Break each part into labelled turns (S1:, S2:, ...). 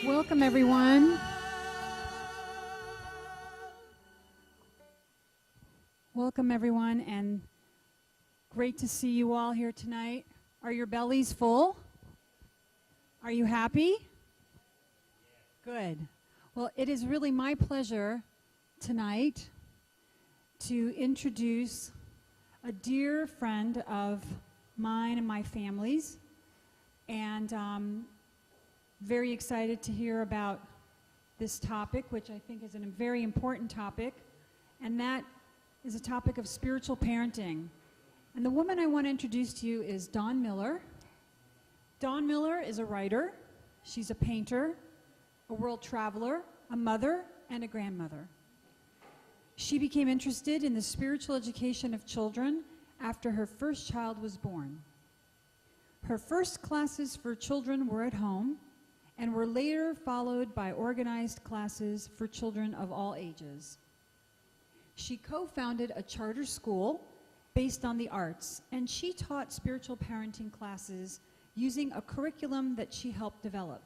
S1: Welcome, everyone. Welcome, everyone, and great to see you all here tonight. Are your bellies full? Are you happy? Good. Well, it is really my pleasure tonight to introduce a dear friend of mine and my family's, and very excited to hear about this topic, which I think is a very important topic, and that is a topic of spiritual parenting. And the woman I want to introduce to you is Dawn Miller. Dawn Miller is a writer, she's a painter, a world traveler, a mother, and a grandmother. She became interested in the spiritual education of children after her first child was born. Her first classes for children were at home and were later followed by organized classes for children of all ages. She co-founded a charter school based on the arts, and she taught spiritual parenting classes using a curriculum that she helped develop.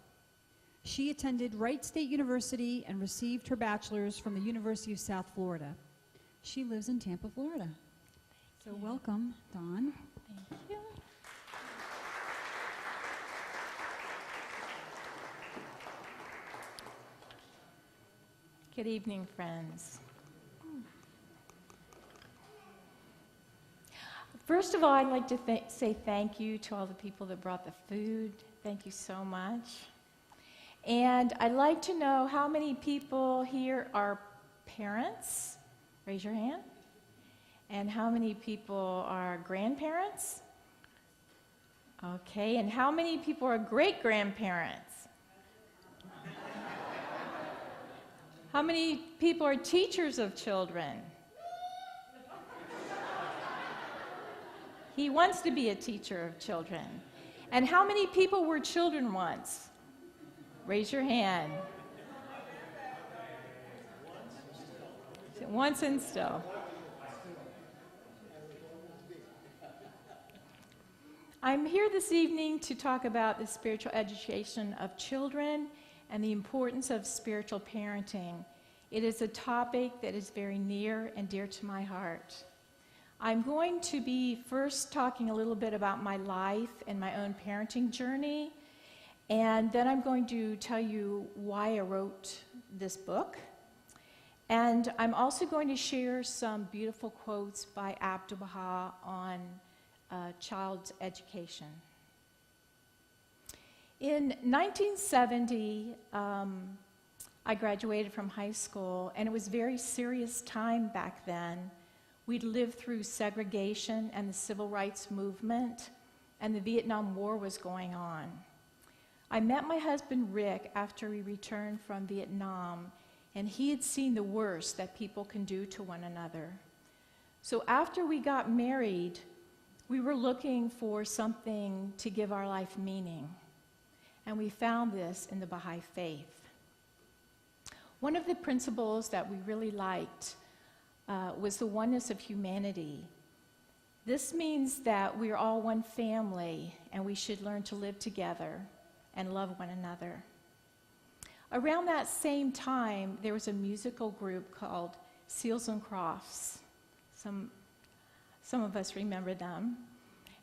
S1: She attended Wright State University and received her bachelor's from the University of South Florida. She lives in Tampa, Florida. So welcome, Dawn.
S2: Thank you. Good evening, friends. First of all, I'd like to say thank you to all the people that brought the food. Thank you so much. And I'd like to know how many people here are parents. Raise your hand. And how many people are grandparents? Okay, and how many people are great-grandparents? How many people are teachers of children? He wants to be a teacher of children. And how many people were children once? Raise your hand. Once and still. I'm here this evening to talk about the spiritual education of children and the importance of spiritual parenting. It is a topic that is very near and dear to my heart. I'm going to be first talking a little bit about my life and my own parenting journey, and then I'm going to tell you why I wrote this book. And I'm also going to share some beautiful quotes by Abdu'l-Baha on child's education. In 1970, I graduated from high school, and it was a very serious time back then. We'd lived through segregation and the civil rights movement, and the Vietnam War was going on. I met my husband Rick after we returned from Vietnam, and he had seen the worst that people can do to one another. So after we got married, we were looking for something to give our life meaning, and we found this in the Baha'i faith. One of the principles that we really liked was the oneness of humanity. This means that we are all one family, and we should learn to live together and love one another. Around that same time, there was a musical group called Seals and Crofts. Some of us remember them.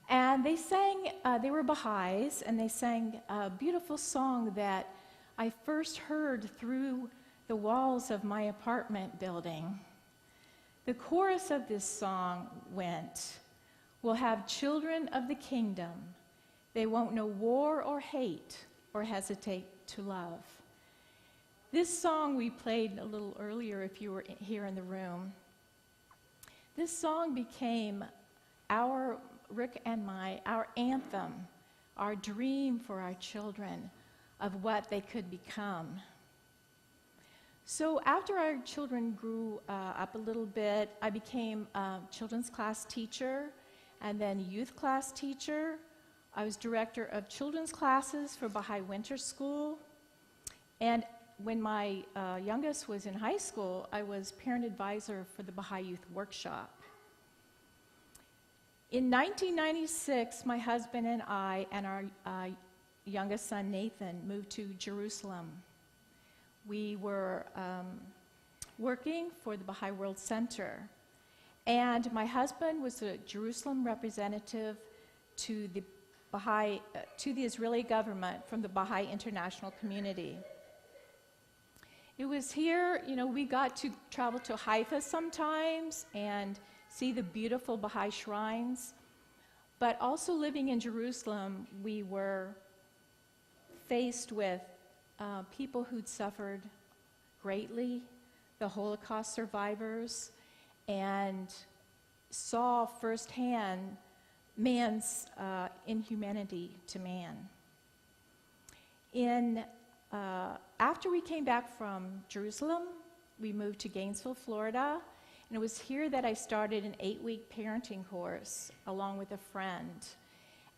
S2: And they sang, they were Baha'is, and they sang a beautiful song that I first heard through the walls of my apartment building. The chorus of this song went, "We'll have children of the kingdom. They won't know war or hate or hesitate to love." This song we played a little earlier if you were here in the room. This song became Rick and our anthem, our dream for our children of what they could become. So after our children grew up a little bit, I became a children's class teacher and then youth class teacher. I was director of children's classes for Baha'i Winter School. And when my youngest was in high school, I was parent advisor for the Baha'i Youth Workshop. In 1996, my husband and I and our youngest son, Nathan, moved to Jerusalem. We were working for the Baha'i World Center. And my husband was a Jerusalem representative to the Israeli government from the Baha'i international community. It was here, we got to travel to Haifa sometimes and see the beautiful Baha'i shrines. But also living in Jerusalem, we were faced with people who'd suffered greatly, the Holocaust survivors, and saw firsthand man's inhumanity to man. After we came back from Jerusalem, we moved to Gainesville, Florida, and it was here that I started an 8-week parenting course along with a friend.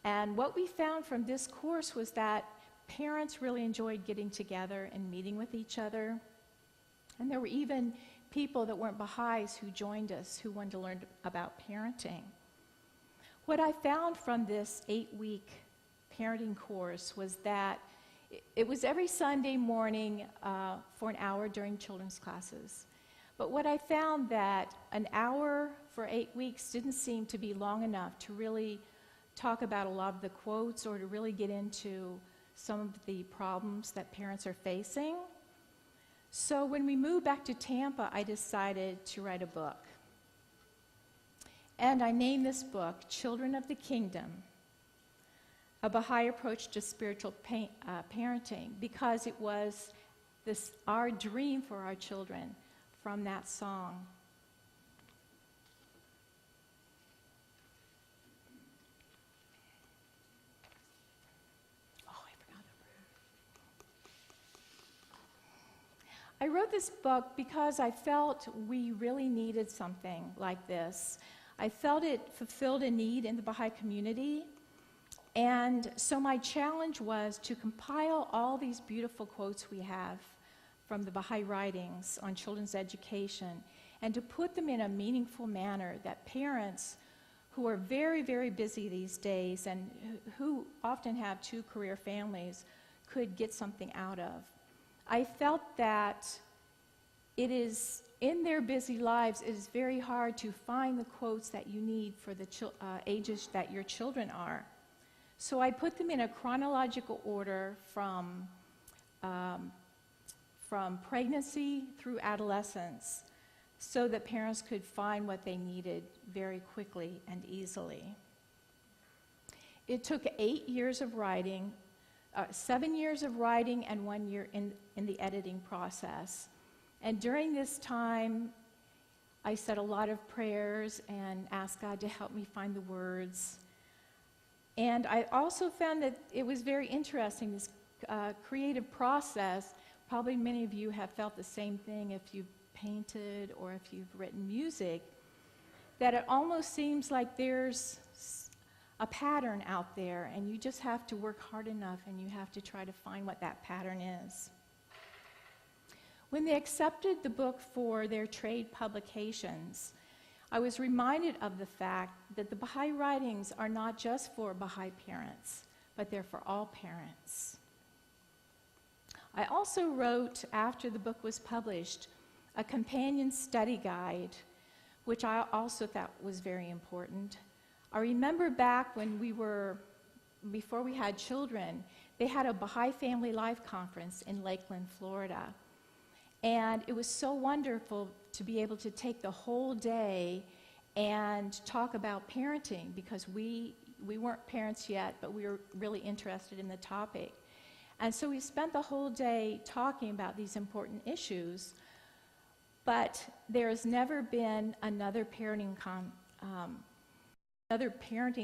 S2: And what we found from this course was that parents really enjoyed getting together and meeting with each other. And there were even people that weren't Baha'is who joined us who wanted to learn about parenting. What I found from this 8-week parenting course was that it was every Sunday morning for an hour during children's classes. But what I found that an hour for 8 weeks didn't seem to be long enough to really talk about a lot of the quotes or to really get into some of the problems that parents are facing. So when we moved back to Tampa, I decided to write a book. And I named this book, Children of the Kingdom, a Baha'i approach to spiritual parenting, because it was our dream for our children from that song. I wrote this book because I felt we really needed something like this. I felt it fulfilled a need in the Baha'i community. And so my challenge was to compile all these beautiful quotes we have from the Baha'i writings on children's education and to put them in a meaningful manner that parents who are very, very busy these days and who often have 2 career families could get something out of. I felt that it is, in their busy lives, it is very hard to find the quotes that you need for the ages that your children are. So I put them in a chronological order from pregnancy through adolescence so that parents could find what they needed very quickly and easily. It took 8 years of writing, 7 years of writing and 1 year in the editing process. And during this time, I said a lot of prayers and asked God to help me find the words. And I also found that it was very interesting, this creative process. Probably many of you have felt the same thing if you've painted or if you've written music, that it almost seems like there's a pattern out there, and you just have to work hard enough and you have to try to find what that pattern is. When they accepted the book for their trade publications, I was reminded of the fact that the Baha'i writings are not just for Baha'i parents, but they're for all parents. I also wrote, after the book was published, a companion study guide, which I also thought was very important. I remember back when before we had children, they had a Baha'i Family Life Conference in Lakeland, Florida. And it was so wonderful to be able to take the whole day and talk about parenting, because we weren't parents yet, but we were really interested in the topic. And so we spent the whole day talking about these important issues, but there has never been another parenting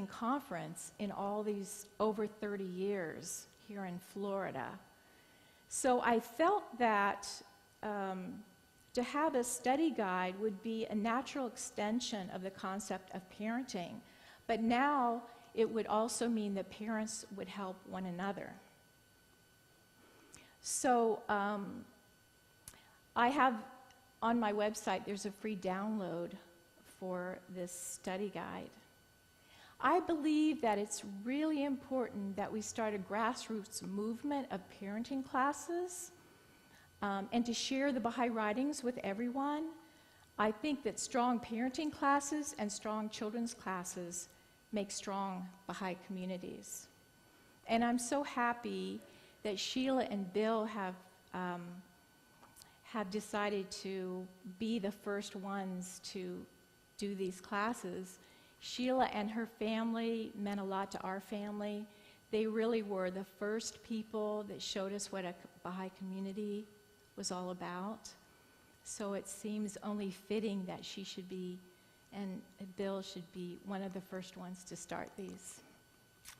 S2: conference in all these over 30 years here in Florida. So I felt that to have a study guide would be a natural extension of the concept of parenting, but now it would also mean that parents would help one another. So I have on my website, there's a free download for this study guide. I believe that it's really important that we start a grassroots movement of parenting classes and to share the Baha'i writings with everyone. I think that strong parenting classes and strong children's classes make strong Baha'i communities. And I'm so happy that Sheila and Bill have decided to be the first ones to do these classes. Sheila and her family meant a lot to our family. They really were the first people that showed us what a Baha'i community was all about. So it seems only fitting that she should be, and Bill should be, one of the first ones to start these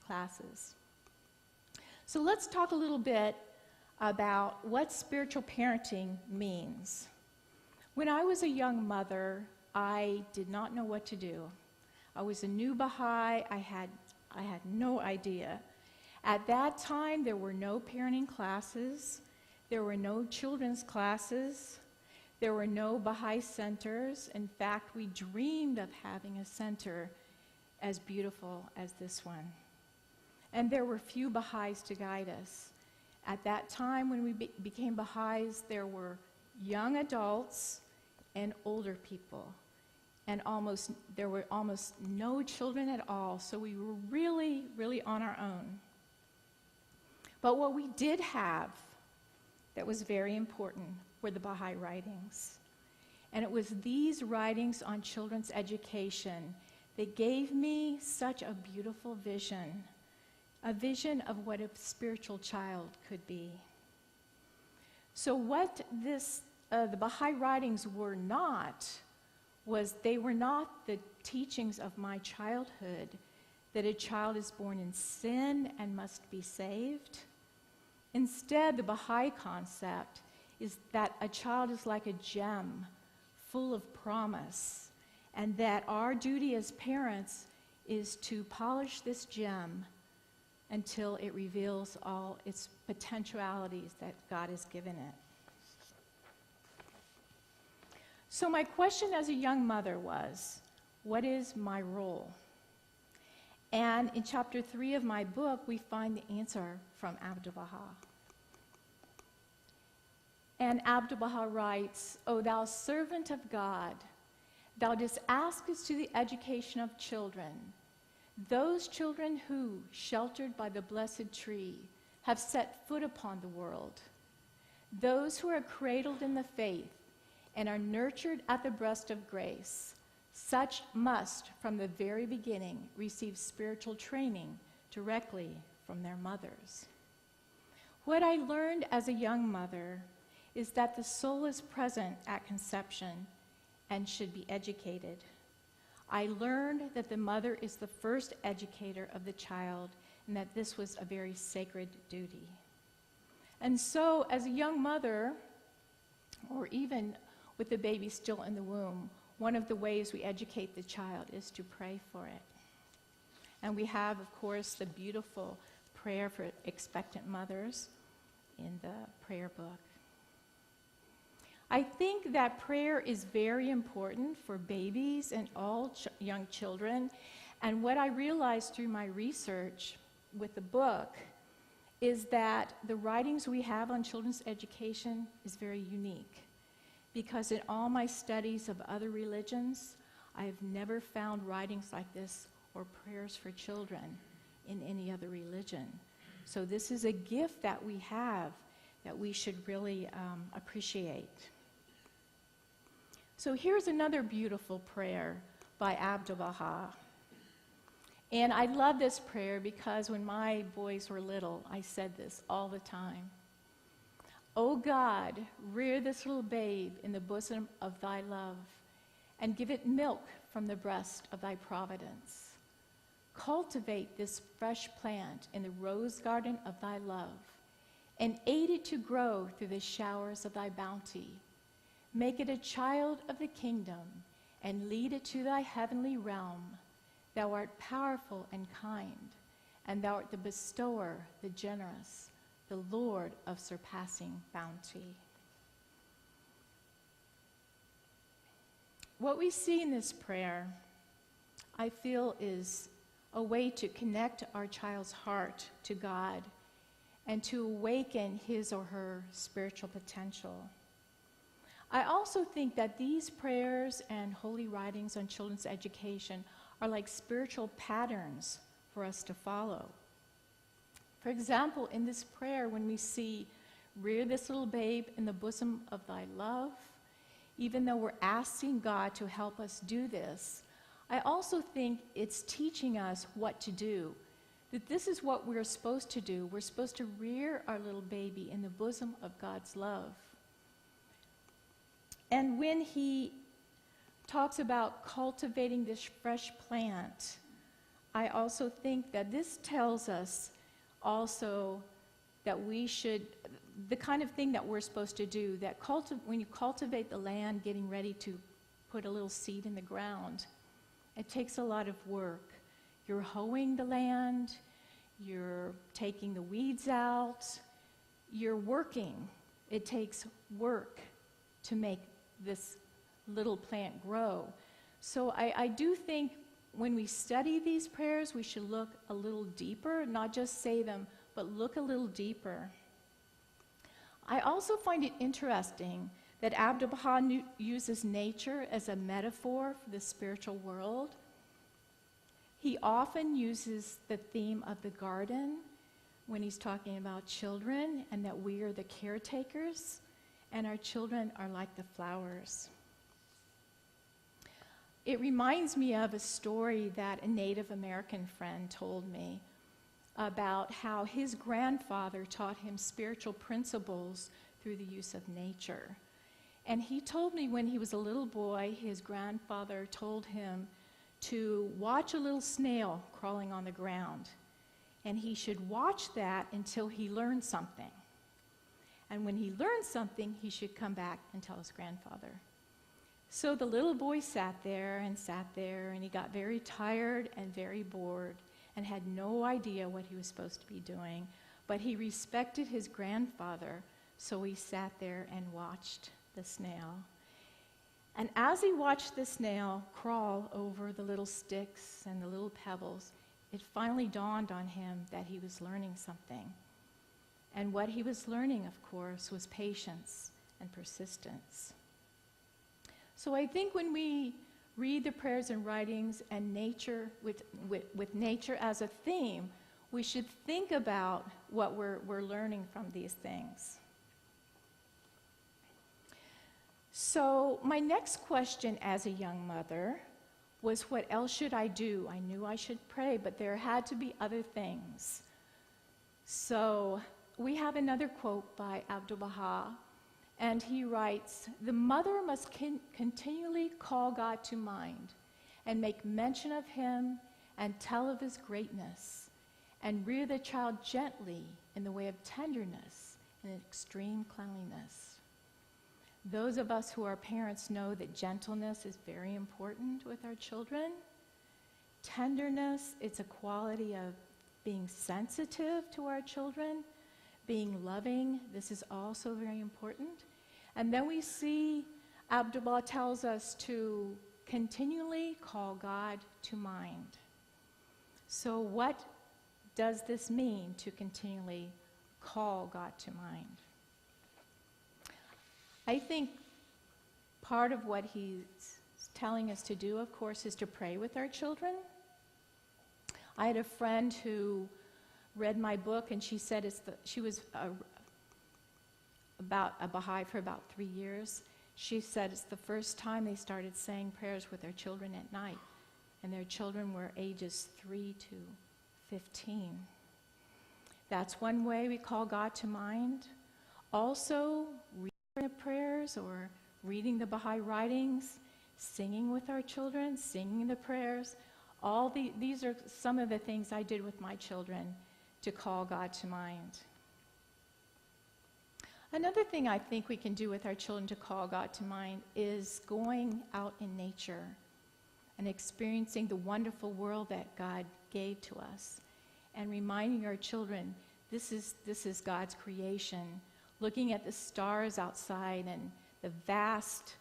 S2: classes. So let's talk a little bit about what spiritual parenting means. When I was a young mother, I did not know what to do. I was a new Baha'i. I had no idea. At that time, there were no parenting classes. There were no children's classes. There were no Baha'i centers. In fact, we dreamed of having a center as beautiful as this one. And there were few Baha'is to guide us. At that time, when we became Baha'is, there were young adults and older people. And there were almost no children at all, so we were really, really on our own. But what we did have that was very important were the Baha'i writings. And it was these writings on children's education that gave me such a beautiful vision, a vision of what a spiritual child could be. So what the Baha'i writings were not was they were not the teachings of my childhood, that a child is born in sin and must be saved. Instead, the Baha'i concept is that a child is like a gem full of promise, and that our duty as parents is to polish this gem until it reveals all its potentialities that God has given it. So my question as a young mother was, what is my role? And in chapter 3 of my book, we find the answer from Abdu'l-Baha. And Abdu'l-Baha writes, O thou servant of God, thou didst ask us to the education of children, those children who, sheltered by the blessed tree, have set foot upon the world, those who are cradled in the faith and are nurtured at the breast of grace, such must, from the very beginning, receive spiritual training directly from their mothers. What I learned as a young mother is that the soul is present at conception and should be educated. I learned that the mother is the first educator of the child and that this was a very sacred duty. And so, as a young mother, or even with the baby still in the womb, one of the ways we educate the child is to pray for it. And we have, of course, the beautiful prayer for expectant mothers in the prayer book. I think that prayer is very important for babies and all young children. And what I realized through my research with the book is that the writings we have on children's education is very unique. Because in all my studies of other religions, I have never found writings like this or prayers for children in any other religion. So this is a gift that we have that we should really appreciate. So here's another beautiful prayer by Abdu'l-Baha. And I love this prayer because when my boys were little, I said this all the time. O God, rear this little babe in the bosom of thy love, and give it milk from the breast of thy providence. Cultivate this fresh plant in the rose garden of thy love, and aid it to grow through the showers of thy bounty. Make it a child of the kingdom, and lead it to thy heavenly realm. Thou art powerful and kind, and thou art the bestower, the generous, the Lord of surpassing bounty. What we see in this prayer, I feel, is a way to connect our child's heart to God and to awaken his or her spiritual potential. I also think that these prayers and holy writings on children's education are like spiritual patterns for us to follow. For example, in this prayer, when we see, rear this little babe in the bosom of thy love, even though we're asking God to help us do this, I also think it's teaching us what to do, that this is what we're supposed to do. We're supposed to rear our little baby in the bosom of God's love. And when he talks about cultivating this fresh plant, I also think that this tells us also that we should, the kind of thing that we're supposed to do, that when you cultivate the land, getting ready to put a little seed in the ground, it takes a lot of work. You're hoeing the land, you're taking the weeds out, you're working. It takes work to make this little plant grow. So I do think when we study these prayers, we should look a little deeper, not just say them, but look a little deeper. I also find it interesting that Abdu'l-Baha uses nature as a metaphor for the spiritual world. He often uses the theme of the garden when he's talking about children and that we are the caretakers and our children are like the flowers. It reminds me of a story that a Native American friend told me about how his grandfather taught him spiritual principles through the use of nature. And he told me when he was a little boy, his grandfather told him to watch a little snail crawling on the ground. And he should watch that until he learned something. And when he learned something, he should come back and tell his grandfather. So the little boy sat there, and he got very tired and very bored and had no idea what he was supposed to be doing. But he respected his grandfather, so he sat there and watched the snail. And as he watched the snail crawl over the little sticks and the little pebbles, it finally dawned on him that he was learning something. And what he was learning, of course, was patience and persistence. So I think when we read the prayers and writings and nature with nature as a theme, we should think about what we're learning from these things. So my next question as a young mother was, what else should I do? I knew I should pray, but there had to be other things. So we have another quote by Abdu'l-Baha, and he writes, "The mother must continually call God to mind and make mention of him and tell of his greatness and rear the child gently in the way of tenderness and extreme cleanliness." Those of us who are parents know that gentleness is very important with our children. Tenderness, it's a quality of being sensitive to our children, being loving. This is also very important. And then we see Abdu'l-Baha tells us to continually call God to mind. So what does this mean, to continually call God to mind? I think part of what he's telling us to do, of course, is to pray with our children. I had a friend who read my book, and she said she was about a Baha'i for about 3 years. She said it's the first time they started saying prayers with their children at night, and their children were ages 3 to 15. That's one way we call God to mind. Also, reading the prayers or reading the Baha'i writings, singing with our children, singing the prayers. These are some of the things I did with my children to call God to mind. Another thing I think we can do with our children to call God to mind is going out in nature and experiencing the wonderful world that God gave to us, and reminding our children this is God's creation, looking at the stars outside and the vast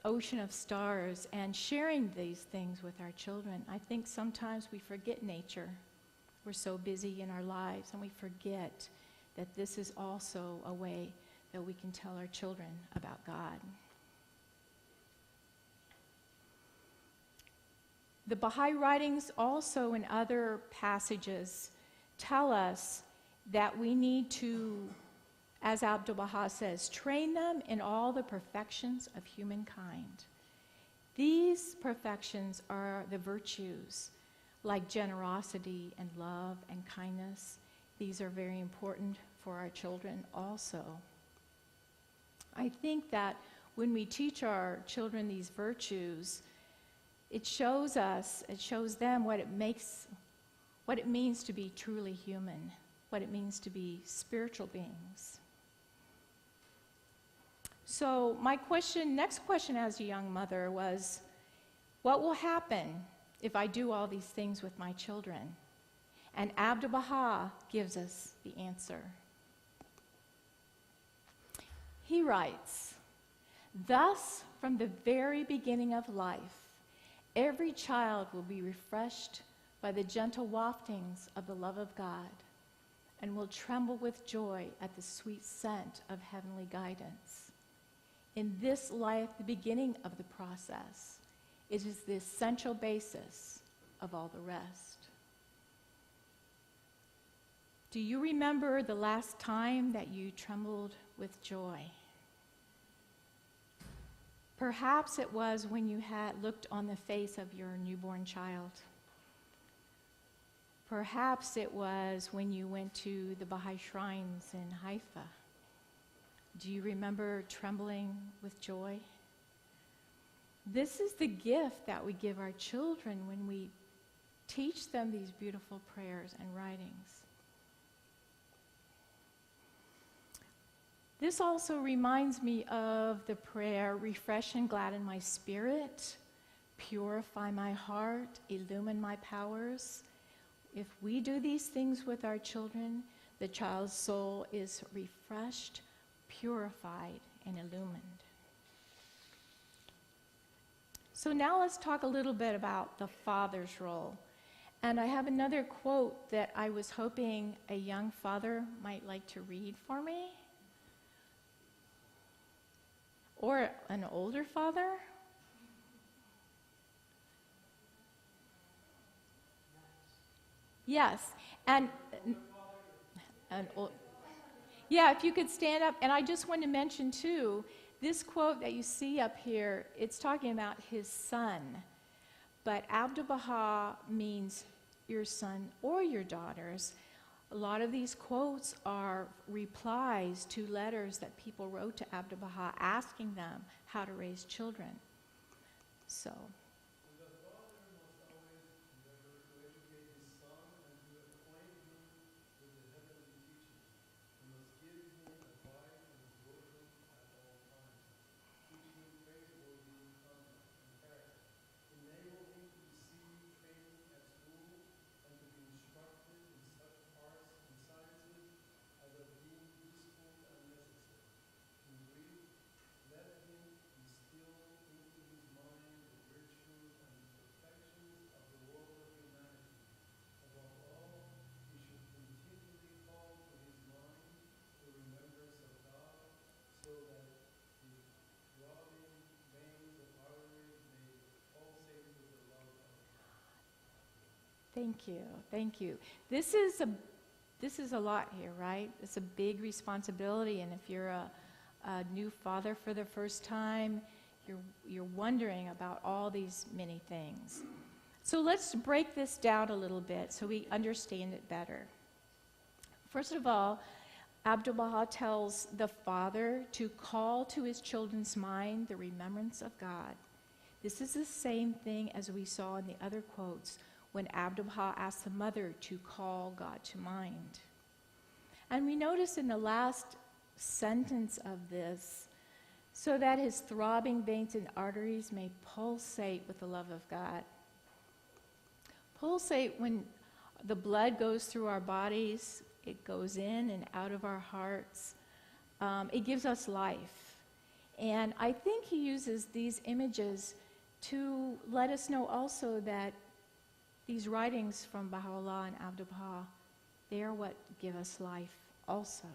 S2: ocean of stars and sharing these things with our children. I think sometimes we forget nature. We're so busy in our lives, and we forget that this is also a way that we can tell our children about God. The Baha'i writings also in other passages tell us that we need to, as Abdu'l-Baha says, train them in all the perfections of humankind. These perfections are the virtues like generosity and love and kindness. These are very important for our children also. I think that when we teach our children these virtues, it shows them what it means to be truly human, what it means to be spiritual beings. So my next question as a young mother was, what will happen if I do all these things with my children? And Abdu'l-Baha gives us the answer. He writes, "Thus, from the very beginning of life, every child will be refreshed by the gentle waftings of the love of God and will tremble with joy at the sweet scent of heavenly guidance. In this life, the beginning of the process, it is the essential basis of all the rest." Do you remember the last time that you trembled with joy? Perhaps it was when you had looked on the face of your newborn child. Perhaps it was when you went to the Baha'i shrines in Haifa. Do you remember trembling with joy? This is the gift that we give our children when we teach them these beautiful prayers and writings. This also reminds me of the prayer, "Refresh and gladden my spirit, purify my heart, illumine my powers." If we do these things with our children, the child's soul is refreshed, purified, and illumined. So now let's talk a little bit about the father's role. And I have another quote that I was hoping a young father might like to read for me. Or an older father? Yes. And yeah, if you could stand up. And I just want to mention, too, this quote that you see up here, it's talking about his son. But Abdu'l-Baha means your son or your daughters. A lot of these quotes are replies to letters that people wrote to Abdu'l-Baha asking them how to raise children. So.
S3: The father must always endeavor to educate his son and to acquaint him with the heavenly teachings. He must give him advice and exhortation at all times. Teach him praiseworthy conduct and character. Enable him to receive training at school and to be instructed in such arts and sciences as are deemed useful and necessary. In brief, let him instill into his mind the virtues and perfections of the world of humanity. Above all, he should continually call to his mind the remembrance of God, so that his throbbing veins of arteries may pulsate with the love of God.
S2: Thank you. Thank you. This is a lot here, right? It's a big responsibility, and if you're a new father for the first time, you're wondering about all these many things. So let's break this down a little bit so we understand it better. First of all, Abdu'l-Baha tells the father to call to his children's mind the remembrance of God. This is the same thing as we saw in the other quotes when Abdu'l-Baha asked the mother to call God to mind. And we notice in the last sentence of this, so that his throbbing veins and arteries may pulsate with the love of God. Pulsate when the blood goes through our bodies, it goes in and out of our hearts. It gives us life. And I think he uses these images to let us know also that these writings from Baha'u'llah and Abdu'l-Baha, they are what give us life also.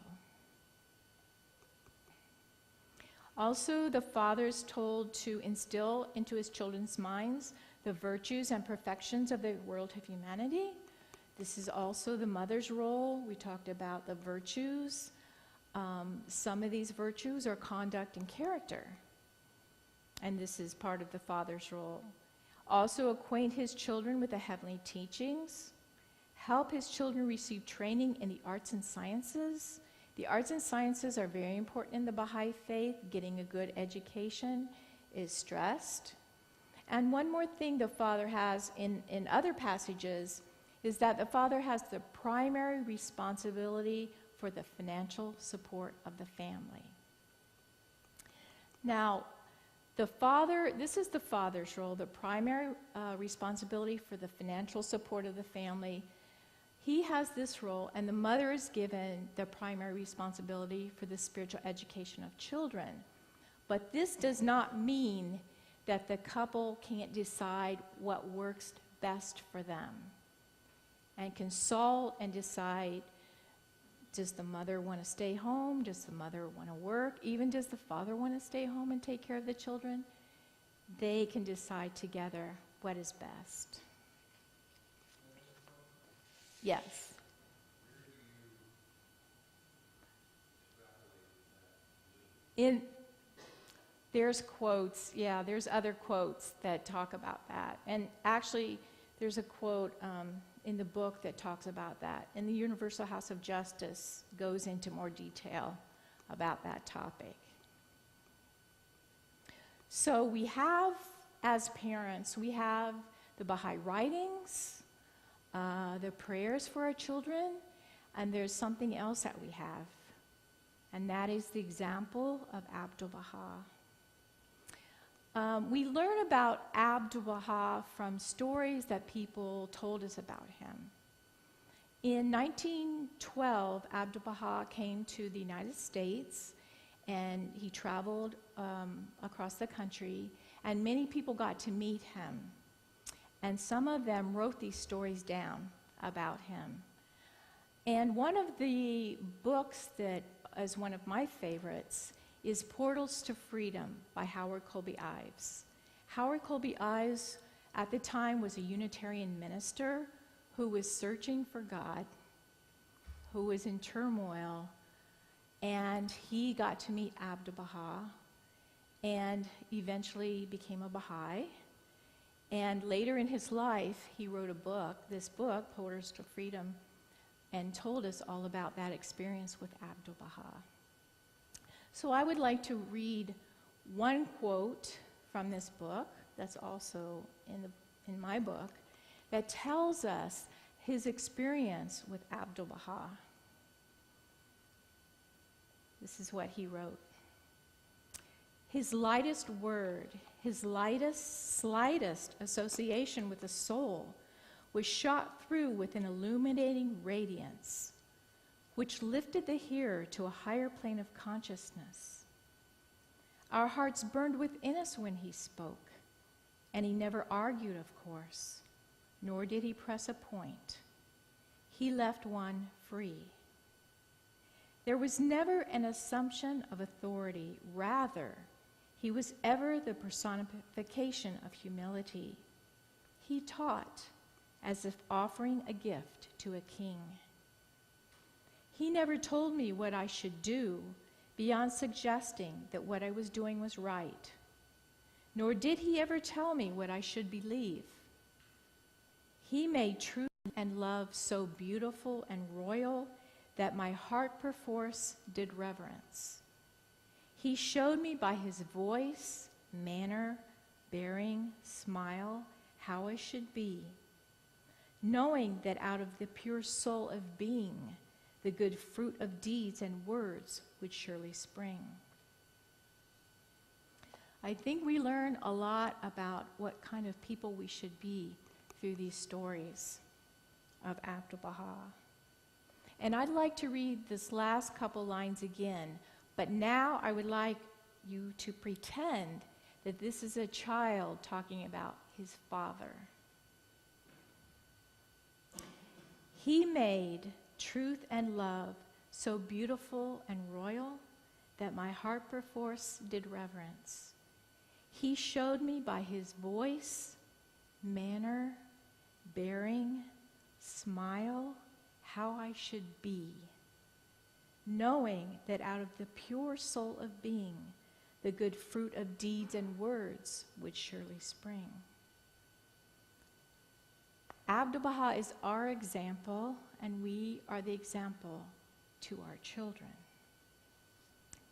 S2: Also, the father is told to instill into his children's minds the virtues and perfections of the world of humanity. This is also the mother's role. We talked about the virtues. Some of these virtues are conduct and character. And this is part of the father's role. Also, acquaint his children with the heavenly teachings. Help his children receive training in the arts and sciences. The arts and sciences are very important in the Baha'i faith. Getting a good education is stressed. And one more thing the father has in other passages is that the father has the primary responsibility for the financial support of the family. Now, this is the father's role, the primary responsibility for the financial support of the family. He has this role, and the mother is given the primary responsibility for the spiritual education of children. But this does not mean that the couple can't decide what works best for them and consult and decide, does the mother want to stay home? Does the mother want to work? Even does the father want to stay home and take care of the children? They can decide together what is best. Yes. There's quotes, there's other quotes that talk about that. And actually, there's a quote in the book that talks about that. And the Universal House of Justice goes into more detail about that topic. So we have, as parents, we have the Baha'i writings, the prayers for our children, and there's something else that we have, and that is the example of Abdu'l-Baha. We learn about Abdu'l-Baha from stories that people told us about him. In 1912, Abdu'l-Baha came to the United States, and he traveled across the country, and many people got to meet him. And some of them wrote these stories down about him. And one of the books that is one of my favorites is Portals to Freedom by Howard Colby Ives. Howard Colby Ives, at the time, was a Unitarian minister who was searching for God, who was in turmoil, and he got to meet Abdu'l-Baha and eventually became a Baha'i. And later in his life, he wrote this book, Portals to Freedom, and told us all about that experience with Abdu'l-Baha. So I would like to read one quote from this book, that's also in my book, that tells us his experience with Abdu'l-Baha. This is what he wrote. His lightest word, his slightest association with the soul was shot through with an illuminating radiance, which lifted the hearer to a higher plane of consciousness. Our hearts burned within us when he spoke, and he never argued, of course, nor did he press a point. He left one free. There was never an assumption of authority. Rather, he was ever the personification of humility. He taught as if offering a gift to a king. He never told me what I should do beyond suggesting that what I was doing was right, nor did he ever tell me what I should believe. He made truth and love so beautiful and royal that my heart perforce did reverence. He showed me by his voice, manner, bearing, smile, how I should be, knowing that out of the pure soul of being, the good fruit of deeds and words would surely spring. I think we learn a lot about what kind of people we should be through these stories of Abdu'l-Baha. And I'd like to read this last couple lines again, but now I would like you to pretend that this is a child talking about his father. He made truth and love so beautiful and royal that my heart perforce did reverence. He showed me by his voice, manner, bearing, smile, how I should be, knowing that out of the pure soul of being, the good fruit of deeds and words would surely spring. Abdu'l-Baha is our example, and we are the example to our children.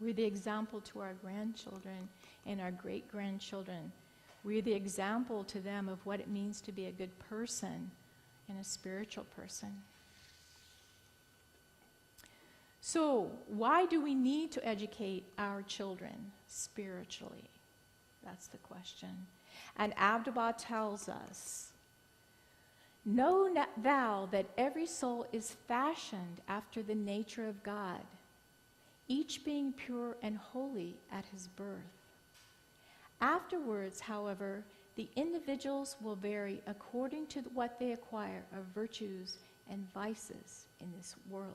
S2: We're the example to our grandchildren and our great-grandchildren. We're the example to them of what it means to be a good person and a spiritual person. So, why do we need to educate our children spiritually? That's the question. And Abdu'l-Baha tells us, know thou that every soul is fashioned after the nature of God, each being pure and holy at his birth. Afterwards, however, the individuals will vary according to what they acquire of virtues and vices in this world.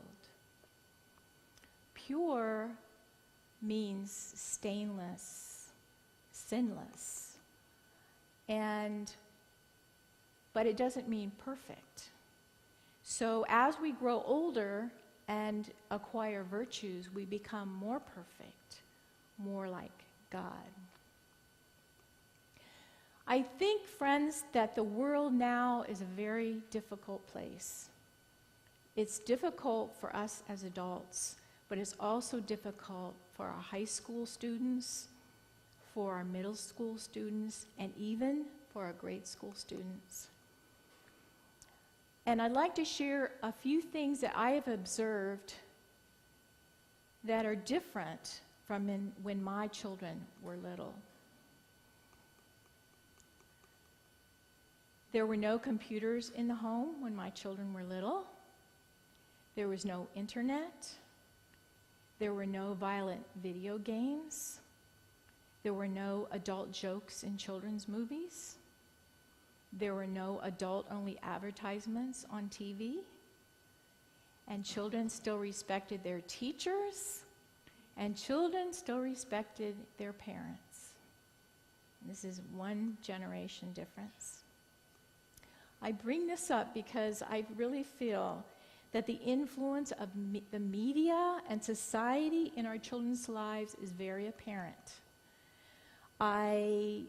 S2: Pure means stainless, sinless, but it doesn't mean perfect. So as we grow older and acquire virtues, we become more perfect, more like God. I think, friends, that the world now is a very difficult place. It's difficult for us as adults, but it's also difficult for our high school students, for our middle school students, and even for our grade school students. And I'd like to share a few things that I have observed that are different from when my children were little. There were no computers in the home when my children were little. There was no internet. There were no violent video games. There were no adult jokes in children's movies. There were no adult-only advertisements on TV. And children still respected their teachers, and children still respected their parents. This is one generation difference. I bring this up because I really feel that the influence of the media and society in our children's lives is very apparent. I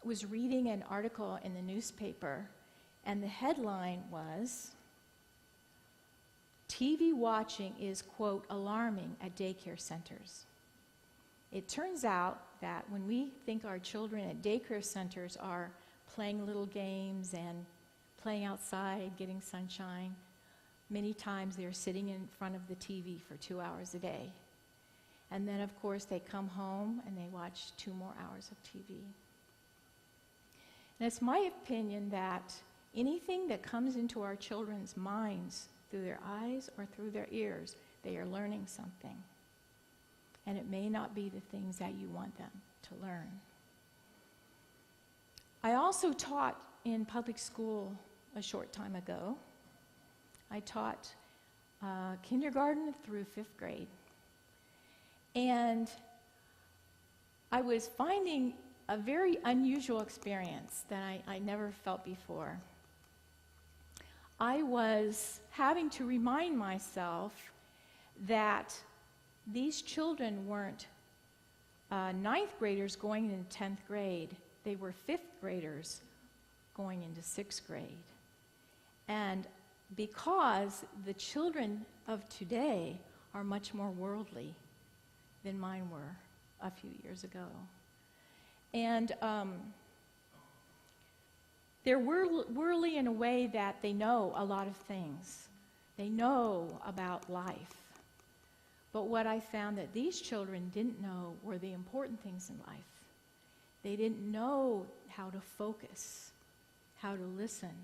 S2: was reading an article in the newspaper, and the headline was, TV watching is, quote, alarming at daycare centers. It turns out that when we think our children at daycare centers are playing little games and playing outside, getting sunshine, many times they're sitting in front of the TV for 2 hours a day. And then, of course, they come home and they watch 2 more hours of TV. And it's my opinion that anything that comes into our children's minds through their eyes or through their ears, they are learning something. And it may not be the things that you want them to learn. I also taught in public school a short time ago. I taught kindergarten through 5th grade. And I was finding a very unusual experience that I never felt before. I was having to remind myself that these children weren't 9th graders going into 10th grade. They were 5th graders going into 6th grade. And because the children of today are much more worldly than mine were a few years ago. And they're worldly in a way that they know a lot of things. They know about life. But what I found that these children didn't know were the important things in life. They didn't know how to focus, how to listen,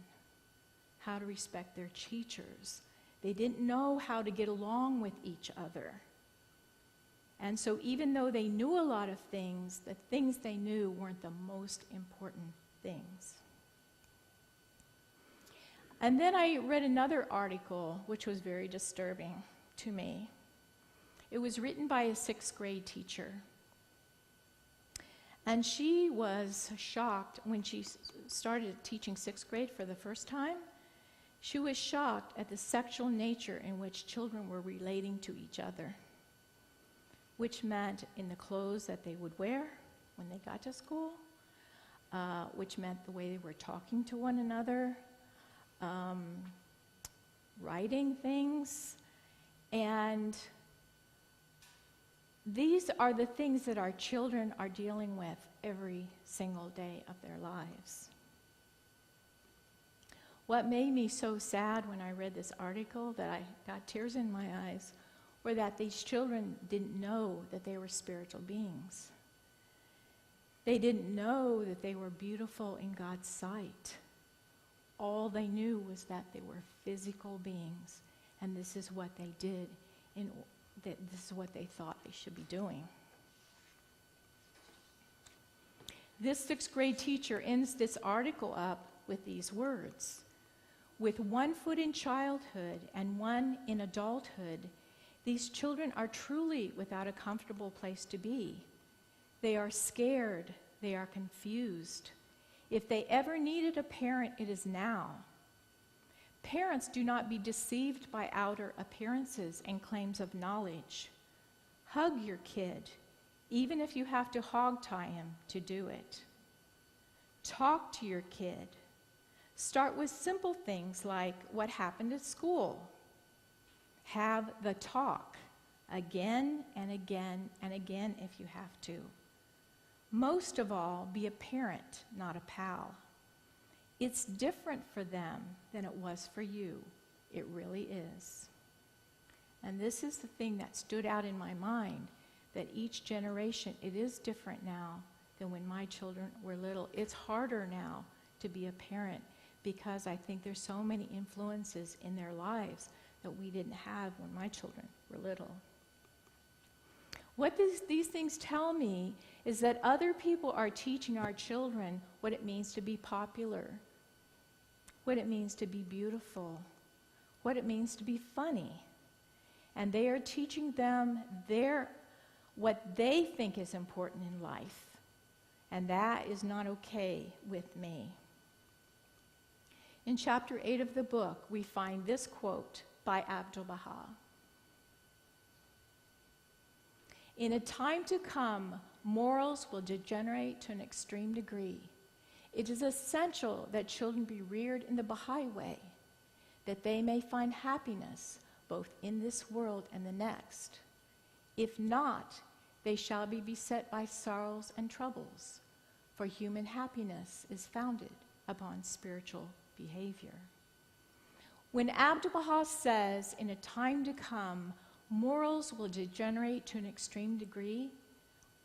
S2: how to respect their teachers. They didn't know how to get along with each other. And so even though they knew a lot of things, the things they knew weren't the most important things. And then I read another article which was very disturbing to me. It was written by a 6th grade teacher. And she was shocked when she started teaching 6th grade for the first time. She was shocked at the sexual nature in which children were relating to each other, which meant in the clothes that they would wear when they got to school, which meant the way they were talking to one another, writing things. And these are the things that our children are dealing with every single day of their lives. What made me so sad when I read this article that I got tears in my eyes were that these children didn't know that they were spiritual beings. They didn't know that they were beautiful in God's sight. All they knew was that they were physical beings, and this is what they did, this is what they thought they should be doing. This 6th grade teacher ends this article up with these words: "With one foot in childhood and one in adulthood, these children are truly without a comfortable place to be. They are scared, they are confused. If they ever needed a parent, it is now. Parents, do not be deceived by outer appearances and claims of knowledge. Hug your kid, even if you have to hog-tie him to do it. Talk to your kid. Start with simple things like what happened at school. Have the talk again and again and again if you have to. Most of all, be a parent, not a pal. It's different for them than it was for you. It really is." And this is the thing that stood out in my mind, that each generation, it is different now than when my children were little. It's harder now to be a parent because I think there's so many influences in their lives that we didn't have when my children were little. What these things tell me is that other people are teaching our children what it means to be popular, what it means to be beautiful, what it means to be funny. And they are teaching them what they think is important in life. And that is not okay with me. In chapter 8 of the book, we find this quote by Abdu'l-Baha. "In a time to come, morals will degenerate to an extreme degree. It is essential that children be reared in the Baha'i way, that they may find happiness both in this world and the next. If not, they shall be beset by sorrows and troubles, for human happiness is founded upon spiritual behavior." When Abdu'l-Baha says, "In a time to come, morals will degenerate to an extreme degree,"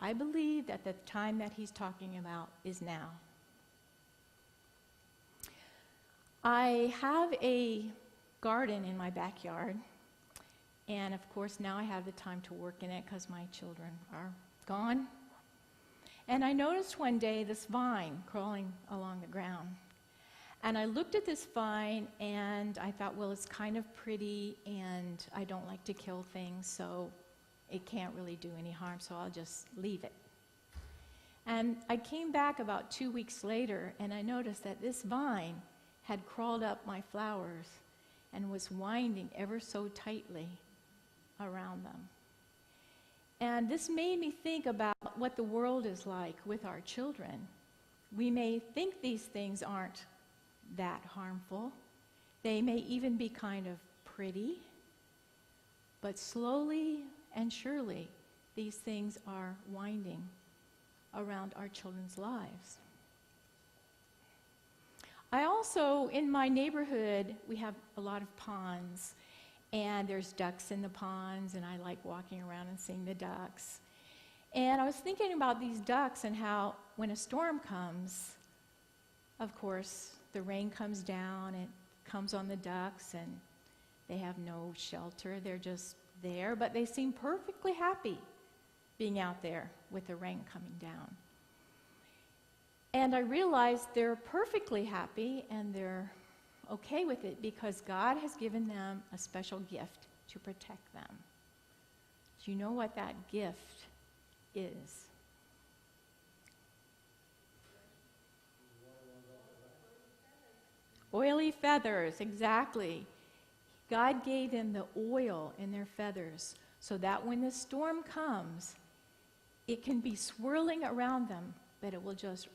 S2: I believe that the time that he's talking about is now. I have a garden in my backyard, and of course now I have the time to work in it because my children are gone. And I noticed one day this vine crawling along the ground. And I looked at this vine and I thought, well, it's kind of pretty and I don't like to kill things, so it can't really do any harm, so I'll just leave it. And I came back about 2 weeks later and I noticed that this vine had crawled up my flowers and was winding ever so tightly around them. And this made me think about what the world is like with our children. We may think these things aren't that harmful. They may even be kind of pretty, but slowly and surely these things are winding around our children's lives. I also, in my neighborhood, we have a lot of ponds, and there's ducks in the ponds, and I like walking around and seeing the ducks. And I was thinking about these ducks and how when a storm comes, of course, the rain comes down, it comes on the ducks, and they have no shelter. They're just there, but they seem perfectly happy being out there with the rain coming down. And I realized they're perfectly happy and they're okay with it because God has given them a special gift to protect them. Do you know what that gift is? Oily feathers, exactly. God gave them the oil in their feathers so that when the storm comes, it can be swirling around them, but it will just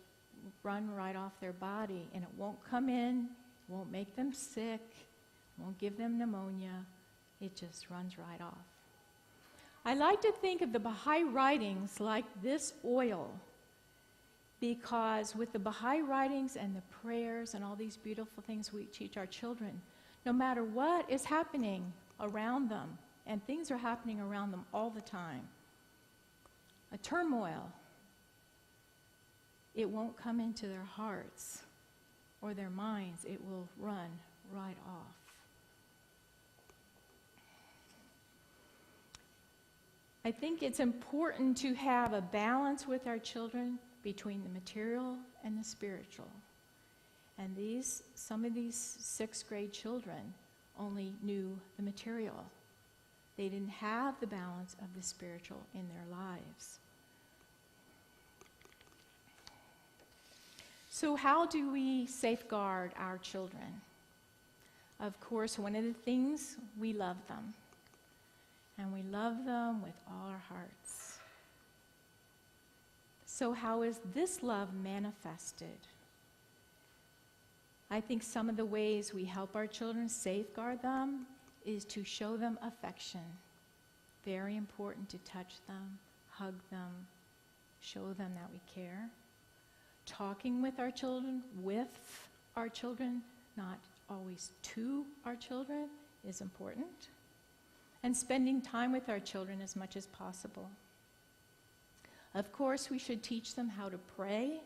S2: run right off their body, and it won't come in, won't make them sick, won't give them pneumonia. It just runs right off. I like to think of the Baha'i writings like this oil, because with the Baha'i writings and the prayers and all these beautiful things we teach our children, no matter what is happening around them, and things are happening around them all the time, a turmoil, it won't come into their hearts or their minds. It will run right off. I think it's important to have a balance with our children between the material and the spiritual. And some of these sixth grade children only knew the material. They didn't have the balance of the spiritual in their lives. So how do we safeguard our children? Of course, one of the things, we love them. And we love them with all our hearts. So how is this love manifested? I think some of the ways we help our children safeguard them is to show them affection. Very important to touch them, hug them, show them that we care. Talking with our children, not always to our children, is important. And spending time with our children as much as possible. Of course, we should teach them how to pray,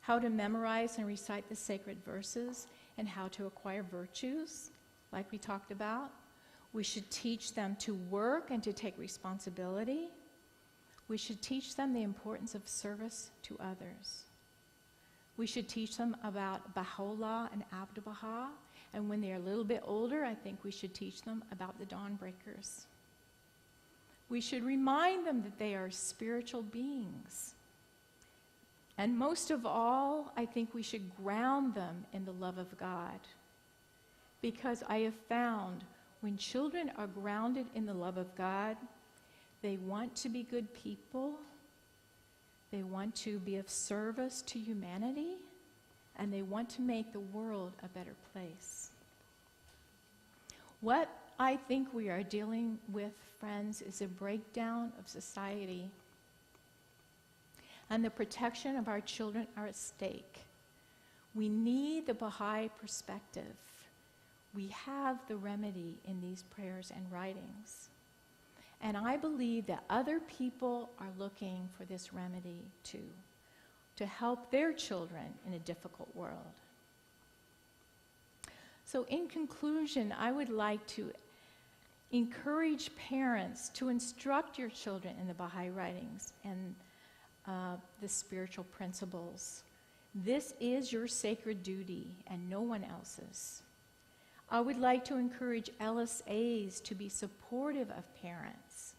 S2: how to memorize and recite the sacred verses, and how to acquire virtues, like we talked about. We should teach them to work and to take responsibility. We should teach them the importance of service to others. We should teach them about Baha'u'llah and Abdu'l-Baha. And when they're a little bit older, I think we should teach them about the dawn breakers. We should remind them that they are spiritual beings. And most of all, I think we should ground them in the love of God. Because I have found when children are grounded in the love of God, they want to be good people. They want to be of service to humanity, and they want to make the world a better place. What I think we are dealing with, friends, is a breakdown of society, and the protection of our children are at stake. We need the Baha'i perspective. We have the remedy in these prayers and writings. And I believe that other people are looking for this remedy too, to help their children in a difficult world. So in conclusion, I would like to encourage parents to instruct your children in the Baha'i writings and the spiritual principles. This is your sacred duty and no one else's. I would like to encourage LSAs to be supportive of parents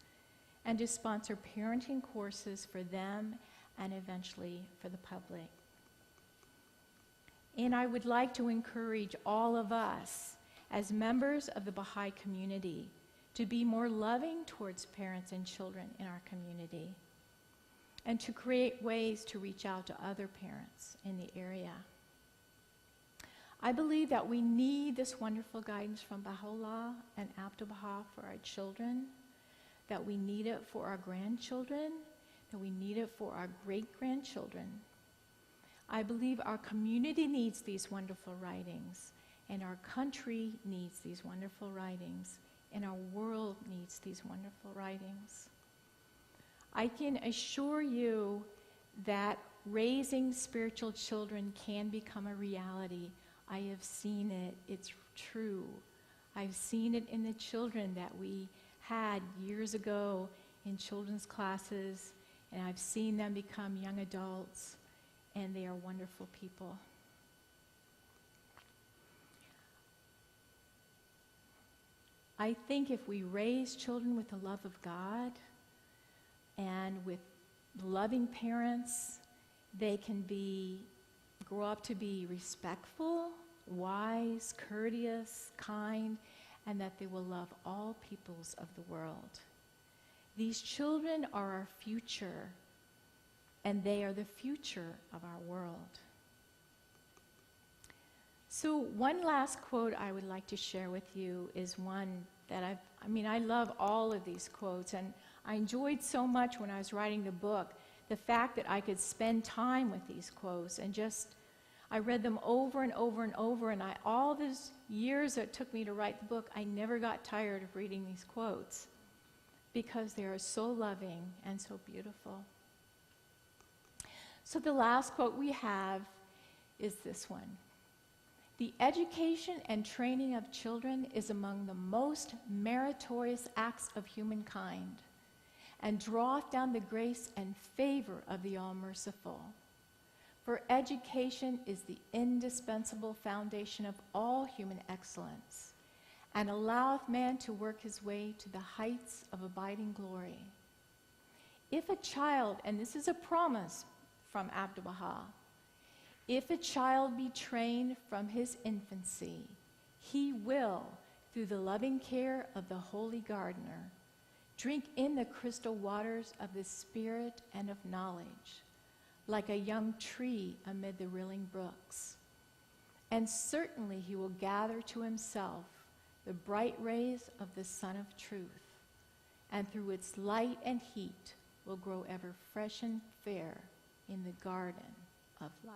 S2: and to sponsor parenting courses for them and eventually for the public. And I would like to encourage all of us as members of the Baha'i community to be more loving towards parents and children in our community and to create ways to reach out to other parents in the area. I believe that we need this wonderful guidance from Baha'u'llah and Abdu'l-Baha for our children, that we need it for our grandchildren, that we need it for our great-grandchildren. I believe our community needs these wonderful writings, and our country needs these wonderful writings, and our world needs these wonderful writings. I can assure you that raising spiritual children can become a reality. I have seen it. It's true. I've seen it in the children that we had years ago in children's classes, and I've seen them become young adults, and they are wonderful people. I think if we raise children with the love of God and with loving parents, they can grow up to be respectful, wise, courteous, kind, and that they will love all peoples of the world. These children are our future, and they are the future of our world. So one last quote I would like to share with you is one that I love all of these quotes, and I enjoyed so much when I was writing the book, the fact that I could spend time with these quotes and I read them over and over and over, and all these years that it took me to write the book, I never got tired of reading these quotes because they are so loving and so beautiful. So the last quote we have is this one. The education and training of children is among the most meritorious acts of humankind, and draweth down the grace and favor of the All-Merciful. For education is the indispensable foundation of all human excellence, and alloweth man to work his way to the heights of abiding glory. If a child, and this is a promise from Abdu'l-Baha, if a child be trained from his infancy, he will, through the loving care of the holy gardener, drink in the crystal waters of the Spirit and of knowledge, like a young tree amid the rilling brooks. And certainly he will gather to himself the bright rays of the sun of truth, and through its light and heat will grow ever fresh and fair in the garden of life.